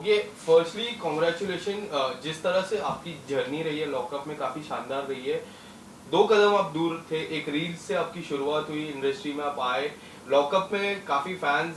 ये firstly congratulation, जिस तरह से आपकी जर्नी रही है लॉकअप में काफ़ी शानदार रही है। 2 कदम आप दूर थे, एक रील से आपकी शुरुआत हुई, इंडस्ट्री में आप आए, लॉकअप में काफ़ी फैंस,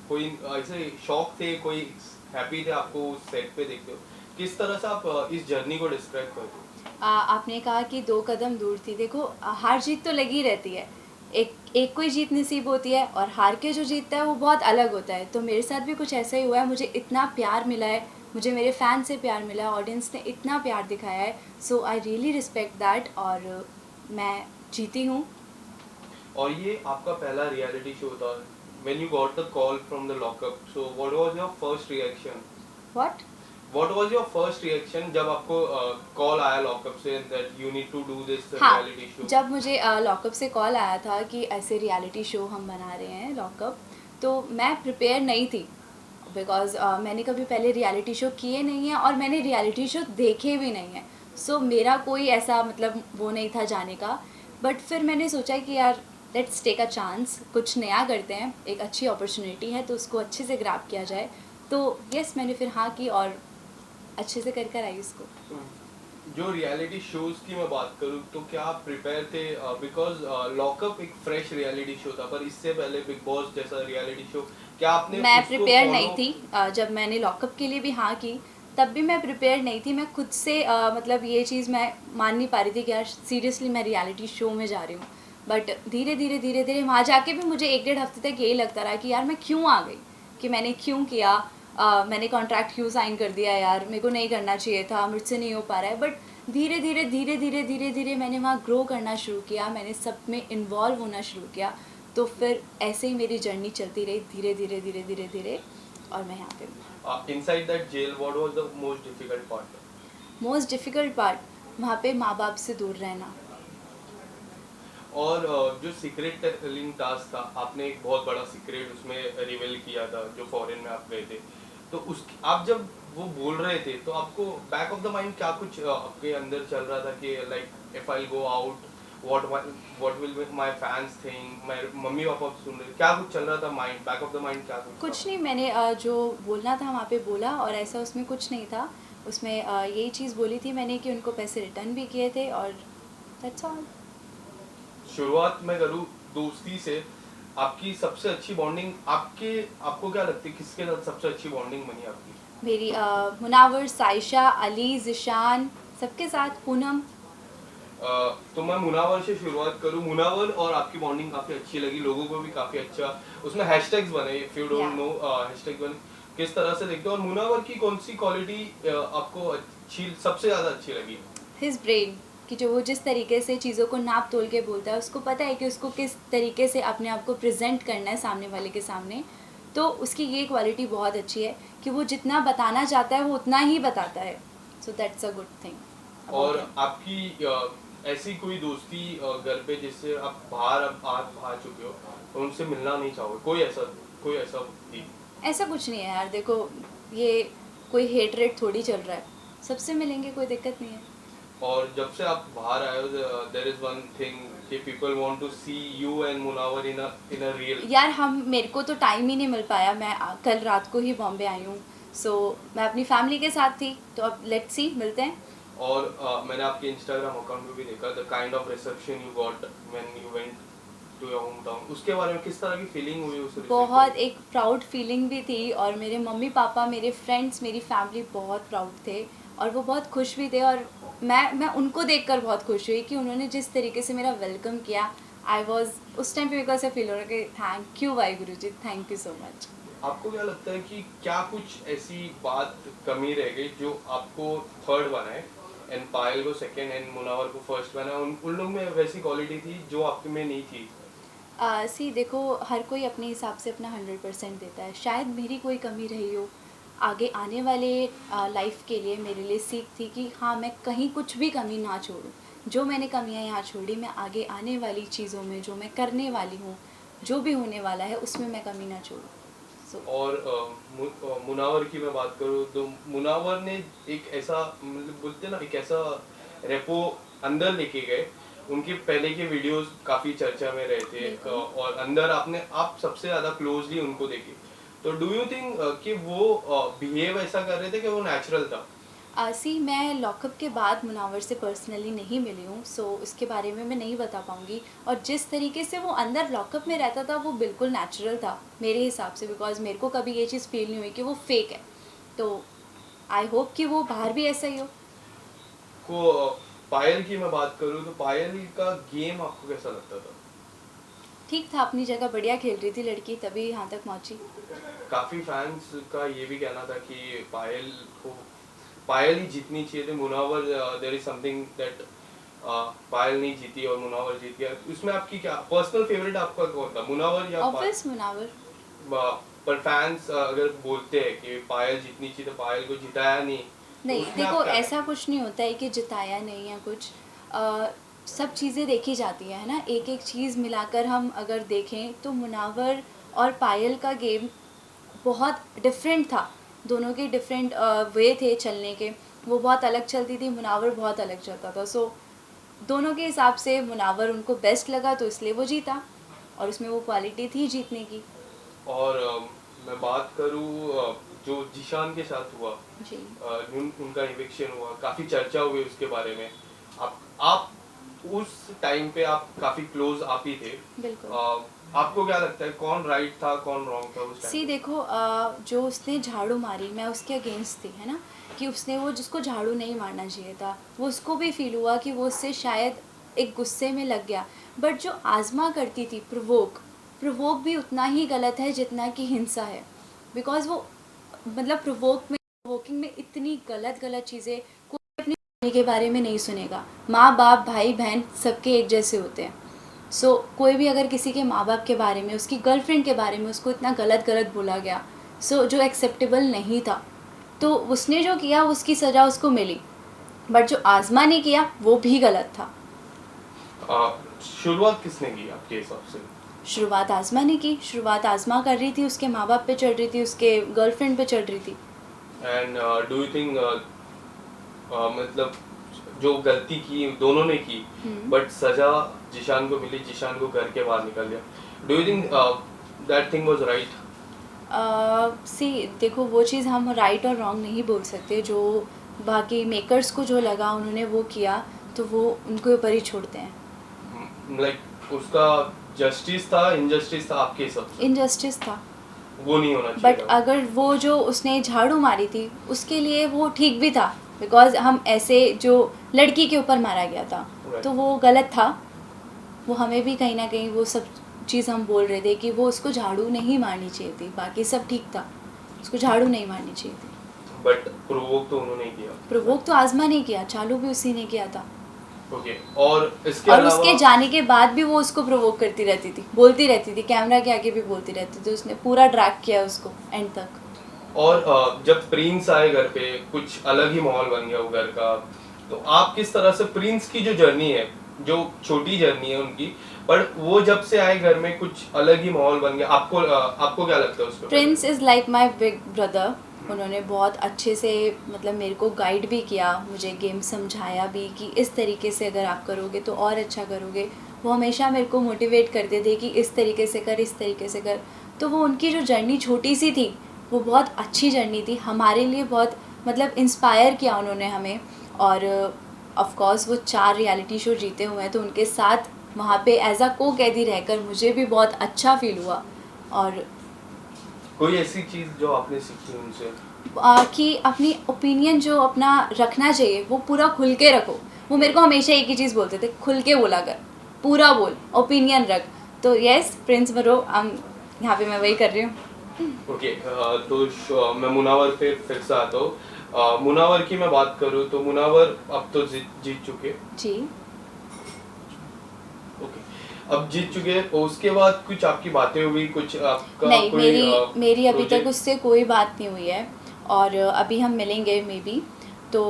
कोई ऐसे शौक थे, कोई हैप्पी थे आपको उस सेट पे देखते हो। किस तरह से आप इस जर्नी को डिस्क्राइब करते हो? आपने कहा कि 2 कदम दूर थी। देखो, हार जीत तो लगी रहती है। एक एक कोई जीत नसीब होती है और हार के जो जीतता है वो बहुत अलग होता है। तो मेरे साथ भी कुछ ऐसा ही हुआ है। मुझे इतना प्यार मिला है, मुझे मेरे फ़ैन से प्यार मिला है, ऑडियंस ने इतना प्यार दिखाया है। सो आई रियली रिस्पेक्ट दैट। और मैं जीती हूँ। और ये आपका पहला रियलिटी शो था। When you got the call from the lockup, so what was your first reaction? What? What was your first reaction जब आपको कॉल आया लॉकअप से that you need to do this हाँ, reality show? जब मुझे lockup से call आया था कि ऐसे रियलिटी शो हम बना रहे हैं लॉकअप, तो मैं प्रिपेयर नहीं थी। बिकॉज़ मैंने कभी पहले रियलिटी शो किए नहीं हैं और मैंने रियलिटी शो देखे भी नहीं हैं। सो मेरा कोई ऐसा मतलब वो नहीं था जाने का। बट फिर मैंने सोचा कि यार लेट्स टेक अ चांस, कुछ नया करते हैं, एक अच्छी अपॉर्चुनिटी है तो उसको अच्छे से ग्रैब किया जाए। तो यस, मैंने फिर हाँ की और अच्छे से कर आई इसको। जो रियलिटी शोज की मैं बात करूँ तो क्या आप प्रिपेयर थे? बिकॉज लॉकअप एक फ्रेश रियलिटी शो था, पर इससे पहले बिग बॉस जैसा रियलिटी शो, क्या आपने मैं उसको प्रिपेयर नहीं फॉलो? थी। जब मैंने लॉकअप के लिए भी हाँ की तब भी मैं प्रिपेयर नहीं थी। मैं खुद से मतलब ये चीज़ मैं मान नहीं पा रही थी कि यार सीरियसली मैं रियलिटी शो में जा रही हूँ। बट धीरे धीरे धीरे धीरे वहाँ जाके भी मुझे 1 डेढ़ हफ्ते तक यही लगता रहा कि यार मैं क्यों आ गई, कि मैंने क्यों किया, मैंने कॉन्ट्रैक्ट क्यों साइन कर दिया, यार मेरे को नहीं करना चाहिए था, मुझसे नहीं हो पा रहा है। बट धीरे धीरे धीरे धीरे धीरे धीरे मैंने वहाँ ग्रो करना शुरू किया, मैंने सब में इन्वॉल्व होना शुरू किया। तो फिर ऐसे ही मेरी जर्नी चलती रही धीरे धीरे धीरे धीरे धीरे, और मैं यहाँ पे हूँ। Inside that jail what was the most difficult part? Most difficult part वहाँ पे माँ बाप से दूर रहना। और जो सीक्रेट टेलिंग टास्क था, आपने एक बहुत बड़ा सीक्रेट उसमें रिवील किया था जो फॉरेन में आप गए थे, तो उस आप जब वो बोल रहे थे तो आपको बैक ऑफ द माइंड क्या कुछ आपके अंदर चल रहा था कि like if I go out, what will my fans think, my mummy papa सुन रहे, क्या कुछ चल रहा था mind, back of the mind क्या कुछ था? कुछ नहीं, मैंने जो बोलना था वहाँ पे बोला और ऐसा उसमें कुछ नहीं था। उसमें यही चीज़ बोली थी मैंने कि उनको पैसे रिटर्न भी किए थे, और दैट्स ऑल। शुरुआत मैं करूँ दोस्ती से, आपकी सबसे अच्छी बॉन्डिंग आपको क्या लगती है किसके साथ सबसे अच्छी बॉन्डिंग बनी आपकी? मेरी मुनावर, साइशा, अली, जिशान, सबके साथ, पूनम। तो मैं मुनावर से शुरुआत करूं। मुनावर और आपकी बॉन्डिंग काफी अच्छी लगी, लोगों को भी काफी अच्छा, उसमें हैशटैग्स बने, इफ यू या डोंट नो हैशटैग बने, किस तरह से देखते हो? और मुनावर की कौन सी क्वालिटी आपको अच्छी, सबसे ज्यादा अच्छी लगी? हिज ब्रेन, कि जो वो जिस तरीके से चीज़ों को नाप तोल के बोलता है, उसको पता है कि उसको किस तरीके से अपने आप को प्रेजेंट करना है सामने वाले के सामने। तो उसकी ये क्वालिटी बहुत अच्छी है कि वो जितना बताना चाहता है वो उतना ही बताता है। So that's a good thing और अबाउट हिम। आपकी ऐसी कोई दोस्ती घर पे जिससे आप बाहर अब आ चुके हो और उनसे मिलना नहीं चाहोगे, कोई ऐसा थी? ऐसा कुछ नहीं है यार, देखो ये कोई हेट रेट थोड़ी चल रहा है, सबसे मिलेंगे, कोई दिक्कत नहीं है। और जब से आप बाहर आए हो, देयर इज वन थिंग कि people want to see you and Munawar in a real. यार हम मेरे को तो टाइम ही नहीं मिल पाया, मैं कल रात को ही बॉम्बे आई हूँ। सो मैं अपनी फैमिली के साथ थी, तो अब लेट्स सी, मिलते हैं। और मैंने आपके इंस्टाग्राम अकाउंट पे भी देखा the kind of reception you got when you went to your home town, उसके बारे में किस तरह की फीलिंग हुई उसे रिसीव बहुत करके? एक प्राउड फीलिंग भी थी, और मेरे मम्मी पापा, मेरे फ्रेंड्स, मेरी फैमिली बहुत प्राउड थे, और वो बहुत खुश भी थे। और मैं उनको देखकर बहुत खुश हुई कि उन्होंने जिस तरीके से मेरा वेलकम किया। आई वॉज उस टाइम पे बिकॉज ऐसा फील हो रहा कि thank you Y Guru ji, thank you so much. आपको क्या लगता है कि क्या कुछ ऐसी बात कमी रह गई जो आपको थर्ड बनाए, एंड पायल को सेकंड एंड मुनावर को फर्स्ट बनाए? उन लोग में वैसी क्वालिटी थी जो आप में नहीं थी? सी देखो, हर कोई अपने हिसाब से अपना 100% देता है। शायद मेरी कोई कमी रही हो, आगे आने वाले लाइफ के लिए मेरे लिए सीख थी कि हाँ, मैं कहीं कुछ भी कमी ना छोड़ूं। जो मैंने कमियां यहाँ छोड़ी, मैं आगे आने वाली चीज़ों में, जो मैं करने वाली हूँ, जो भी होने वाला है, उसमें मैं कमी ना छोड़ूं। सो और मुनावर की मैं बात करूँ तो मुनावर ने एक ऐसा, मतलब बोलते हैं ना, एक ऐसा रेपो अंदर लेके गए। उनके पहले के वीडियोस काफी चर्चा में रहे थे, बिल्कुल। और अंदर आप सबसे ज्यादा क्लोजली उनको देखे। तो डू यू थिंक कि वो बिहेव ऐसा कर रहे थे कि वो नेचुरल था? मैं लॉकअप के बाद मुनावर से पर्सनली नहीं मिली हूँ, सो उसके बारे में मैं नहीं बता पाऊँगी। और जिस तरीके से वो अंदर लॉकअप में रहता था वो बिल्कुल नेचुरल था मेरे हिसाब से, बिकॉज मेरे को कभी ये चीज़ फील नहीं हुई कि वो फेक है। तो आई होप कि वो बाहर भी ऐसा ही हो। पायल की मैं बात करूँ तो पायल का गेम आपको कैसा लगता था? ठीक था, अपनी जगह बढ़िया खेल रही थी लड़की, तभी यहाँ तक पहुँची। काफी फैंस का ये भी कहना था कि पायल ही जीतनी चाहिए थी। Munawar, there is something that Payal नहीं जीती और मुनावर जीत गया। उसमें आपकी क्या पर्सनल फेवरेट आपका कौन था, मुनावर या ऑब्वियस मुनावर। पर फैंस अगर बोलते हैं कि पायल जीतनी चाहिए तो पायल को जिताया नहीं, तो नहीं, उसमें देखो आप क्या ऐसा कुछ नहीं होता है कि जिताया नहीं या कुछ। सब चीज़ें देखी जाती है ना, एक एक चीज़ मिलाकर हम अगर देखें तो मुनावर और पायल का गेम बहुत डिफरेंट था। दोनों के डिफरेंट वे थे चलने के। वो बहुत अलग चलती थी, मुनावर बहुत अलग चलता था। सो दोनों के हिसाब से मुनावर उनको बेस्ट लगा तो इसलिए वो जीता, और उसमें वो क्वालिटी थी जीतने की। और मैं बात करूँ जो जिशान के साथ हुआ, जी। उनका इविक्शन हुआ, काफी चर्चा हुई उसके बारे में। आप उस टाइम पे आप काफी क्लोज आप ही थे। बिल्कुल। आपको क्या लगता है कौन राइट था कौन रॉन्ग था उस टाइम? सी देखो, जो उसने झाड़ू मारी मैं उसके अगेंस्ट थी, है ना, कि उसने वो जिसको झाड़ू नहीं मारना चाहिए था वो उसको भी फील हुआ कि वो उससे शायद एक गुस्से में लग गया। बट जो आज़मा करती थी प्रोवोक, प्रोवोक भी उतना ही गलत है जितना कि हिंसा है। बिकॉज वो मतलब प्रोवोकिंग में इतनी गलत गलत चीज़ें, कोई अपनी फैमिली के बारे में नहीं सुनेगा। माँ बाप भाई बहन सबके एक जैसे होते हैं। कोई भी अगर किसी के माँ बाप के बारे में, उसकी गर्लफ्रेंड के बारे में उसको इतना गलत गलत बोला गया, जो एक्सेप्टेबल नहीं था, तो उसने जो किया उसकी सज़ा उसको मिली। बट जो आज़मा ने किया वो भी गलत था। शुरुआत किसने की आपके हिसाब से? शुरुआत आज़मा ने की। शुरुआत आज़मा कर रही थी, उसके माँ बाप पे चढ़ रही थी, उसके गर्लफ्रेंड पे चढ़ रही थी। एंड डू यू थिंक मतलब जो गलती की दोनों ने की, बट सजा जिशान को मिली, जिशान को घर के बाहर निकल गया। Do you think that thing was right? See देखो, वो चीज़ हम राइट और रॉन्ग नहीं बोल सकते। जो बाकी मेकर्स को जो लगा उन्होंने वो किया, तो वो उनके ऊपर ही छोड़ते हैं। उसका जस्टिस था इनजस्टिस था आपके हिसाब से? इनजस्टिस था। वो नहीं होना चाहिए बट था। अगर वो जो उसने झाड़ू मारी थी उसके लिए वो ठीक भी था, बिकॉज हम ऐसे जो लड़की के ऊपर मारा गया था तो वो गलत था। वो हमें भी कहीं ना कहीं वो सब चीज़ हम बोल रहे थे कि वो उसको झाड़ू नहीं मारनी चाहिए थी, बाकी सब ठीक था, उसको झाड़ू नहीं मारनी चाहिए थी। बट प्रोवोक तो उन्होंने किया। प्रोवोक तो आज़मा ने किया, चालू भी उसी ने किया था। ओके। और उसके जाने के बाद भी वो उसको प्रोवोक करती रहती थी, बोलती रहती थी, कैमरा के आगे भी बोलती रहती थी। उसने पूरा ड्रैग किया उसको एंड तक। और जब प्रिंस आए घर पे कुछ अलग ही माहौल बन गया वो घर का। तो आप किस तरह से प्रिंस की जो जर्नी है, जो छोटी जर्नी है उनकी, पर वो जब से आए घर में कुछ अलग ही माहौल बन गया, आपको क्या लगता है उस पर? Prince is like my big brother. उन्होंने बहुत अच्छे से मतलब मेरे को गाइड भी किया, मुझे गेम समझाया भी कि इस तरीके से अगर आप करोगे तो और अच्छा करोगे। वो हमेशा मेरे को मोटिवेट करते थे कि इस तरीके से कर, इस तरीके से कर। तो वो उनकी जो जर्नी छोटी सी थी वो बहुत अच्छी जर्नी थी, हमारे लिए बहुत मतलब इंस्पायर किया उन्होंने हमें। और ऑफ कोर्स वो 4 रियलिटी शो जीते हुए हैं, तो उनके साथ वहाँ पे एज अ को कैदी रहकर मुझे भी बहुत अच्छा फील हुआ। और कोई ऐसी चीज जो आपने सीखी उनसे? कि अपनी ओपिनियन जो अपना रखना चाहिए वो पूरा खुल के रखो। वो मेरे को हमेशा एक ही चीज़ बोलते थे, खुल के बोला कर, पूरा बोल, ओपिनियन रख। तो यस, प्रिंस बरो, यहाँ पे मैं वही कर रही हूँ। ओके। मैं मुनावर पे फिर से आता हूँ। मुनावर की मैं बात करूँ तो मुनावर अब तो जीत चुके जी। ओके, अब जीत चुके। उसके बाद कुछ आपकी बातें हुई, कुछ आपका नहीं, कोई मेरी अभी तक प्रोजेक्ट? उससे कोई बात नहीं हुई है। और अभी हम मिलेंगे मे बी। तो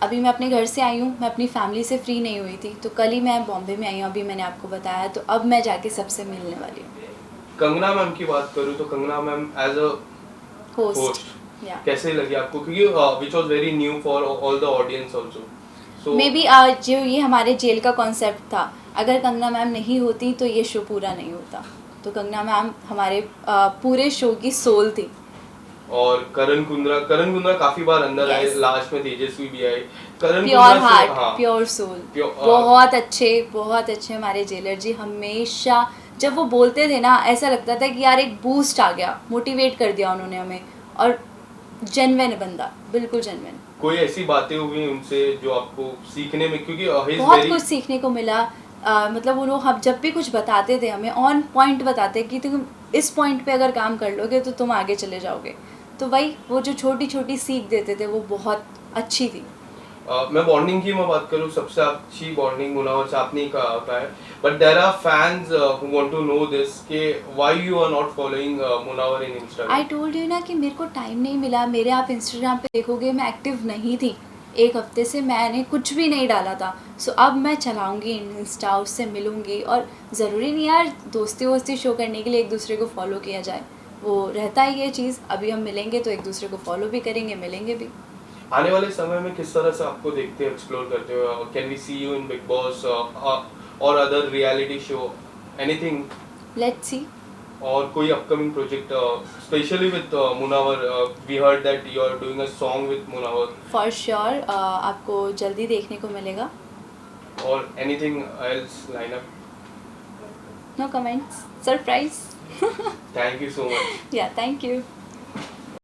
अभी मैं अपने घर से आई हूँ, मैं अपनी फैमिली से फ्री नहीं हुई थी, तो कल ही मैं बॉम्बे में आई हूँ, अभी मैंने आपको बताया। तो अब मैं जाके सबसे मिलने वाली हूँ। कंगना मैम की बात करूँ तो Kangana ma'am as a host कैसे लगी आपको, क्योंकि which was very new for all the audience also. So maybe जो ये हमारे जेल का कॉन्सेप्ट था, अगर कंगना मैम नहीं होती तो ये शो पूरा नहीं होता। तो कंगना मैम हमारे पूरे शो की सोल थी। और करण कुंद्रा काफी बार अंदर आए, Yes. लास्ट में तेजस्वी भी आए। करण प्योर कुंद्रा से हार्ट, हाँ प्योर सोल, प्योर बहुत अच्छे हमारे जेलर जी। हमेशा जब वो बोलते थे ना, ऐसा लगता था कि यार एक बूस्ट आ गया, मोटिवेट कर दिया उन्होंने हमें। और जेन्युइन बंदा, बिल्कुल जेन्युइन। कोई ऐसी बातें हुई उनसे जो आपको सीखने में, क्योंकि he is बहुत very कुछ सीखने को मिला। मतलब वो लोग हम जब भी कुछ बताते थे हमें ऑन पॉइंट बताते कि तुम इस पॉइंट पे अगर काम कर लोगे तो तुम आगे चले जाओगे। तो वही वो जो छोटी छोटी सीख देते थे वो बहुत अच्छी थी। मैं बॉन्डिंग की मैं बात करूँ, सबसे अच्छी बॉन्डिंग मुनावर से आपने ही कहा होता है, but there are fans who want to know this कि why you are not following Munawar in I Instagram. Told you ना कि मेरे को टाइम नहीं मिला। मेरे आप इंस्टाग्राम पे देखोगे मैं एक्टिव नहीं थी, एक हफ्ते से मैंने कुछ भी नहीं डाला था। सो अब मैं चलाऊंगी इंस्टा, उससे मिलूंगी। और ज़रूरी नहीं यार दोस्ती वोस्ती शो करने के लिए एक दूसरे को फॉलो किया जाए, वो रहता है ये चीज़। अभी हम मिलेंगे तो एक दूसरे को फॉलो भी करेंगे, मिलेंगे भी। आने वाले समय में किस तरह से आपको देखते हैं, एक्सप्लोर करते हो? Can we see you in Bigg Boss और other reality show, anything? Let's see. और कोई upcoming project specially with Munawar? We heard that you are doing a song with Munawar. For sure आपको जल्दी देखने को मिलेगा। और anything else line up? No comments, surprise. Thank you so much. Yeah thank you.